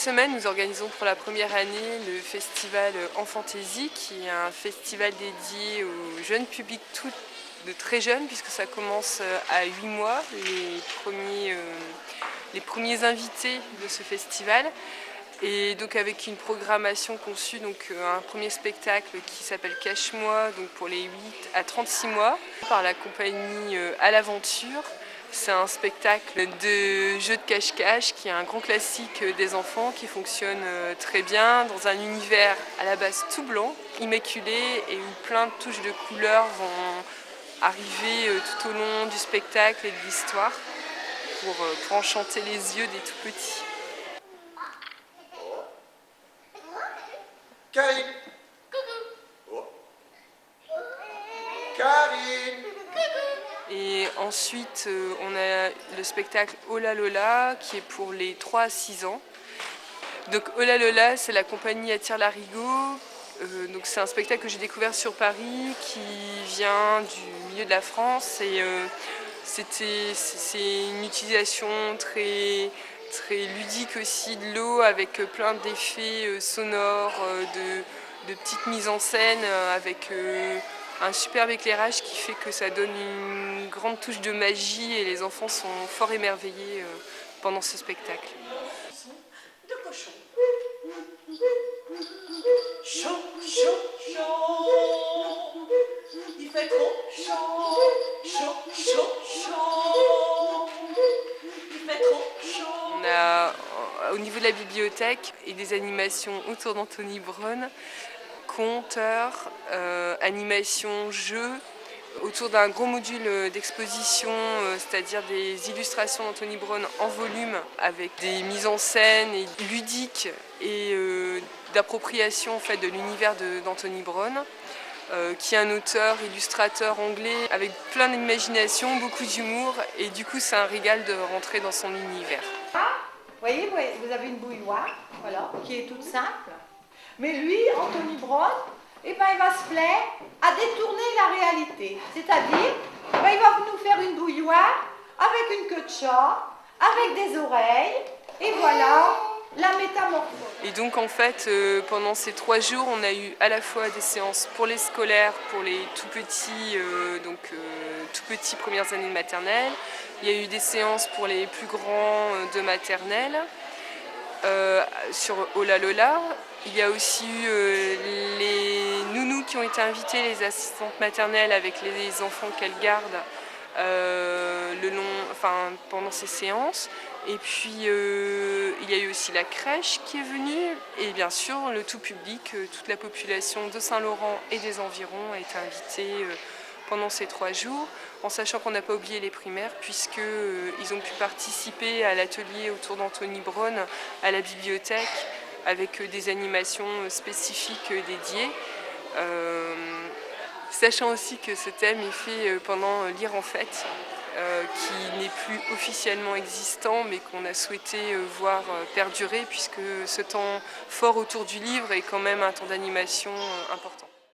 semaine, nous organisons pour la première année le festival Enfantaisie, qui est un festival dédié au jeune public de très jeunes, puisque ça commence à 8 mois, les premiers invités de ce festival. Et donc avec une programmation conçue, donc un premier spectacle qui s'appelle Cache-moi, donc pour les 8 à 36 mois, par la compagnie À l'Aventure. C'est un spectacle de jeu de cache-cache qui est un grand classique des enfants qui fonctionne très bien dans un univers à la base tout blanc, immaculé, et où plein de touches de couleurs vont arriver tout au long du spectacle et de l'histoire pour enchanter les yeux des tout petits. Karine. Coucou. Karine. Et ensuite, on a le spectacle Ola Lola qui est pour les 3 à 6 ans. Donc Ola Lola, c'est la compagnie Attire-Larigot. Donc c'est un spectacle que j'ai découvert sur Paris qui vient du milieu de la France. Et c'est une utilisation très ludique aussi de l'eau avec plein d'effets sonores, de petites mises en scène avec un superbe éclairage qui fait que ça donne une grande touche de magie et les enfants sont fort émerveillés pendant ce spectacle. De cochon. Chaud, chaud, chaud. Il fait trop chaud. Chaud, chaud, chaud. Il fait trop chaud. On a au niveau de la bibliothèque et des animations autour d'Anthony Braun, conteur, animation, jeux, autour d'un gros module d'exposition, c'est-à-dire des illustrations d'Anthony Braun en volume avec des mises en scène ludiques et d'appropriation en fait, de l'univers d'Anthony Braun, qui est un auteur, illustrateur anglais avec plein d'imagination, beaucoup d'humour, et du coup c'est un régal de rentrer dans son univers. Vous voyez, vous avez une bouilloire, voilà, qui est toute simple. Mais lui, Anthony Braun, eh ben, il va se plaire à détourner la réalité. C'est-à-dire, ben, il va nous faire une bouilloire avec une queue de chat, avec des oreilles, et voilà la métamorphose. Et donc en fait, pendant ces 3 jours, on a eu à la fois des séances pour les scolaires, pour les tout petits, tout petits premières années de maternelle. Il y a eu des séances pour les plus grands de maternelle. Sur Ola Lola, il y a aussi eu les nounous qui ont été invités, les assistantes maternelles avec les enfants qu'elles gardent pendant ces séances. Et puis il y a eu aussi la crèche qui est venue et bien sûr le tout public, toute la population de Saint-Laurent et des environs a été invitée pendant ces 3 jours, en sachant qu'on n'a pas oublié les primaires puisqu'ils ont pu participer à l'atelier autour d'Anthony Braun à la bibliothèque avec des animations spécifiques dédiées. Sachant aussi que ce thème est fait pendant Lire en fête, qui n'est plus officiellement existant mais qu'on a souhaité voir perdurer puisque ce temps fort autour du livre est quand même un temps d'animation important.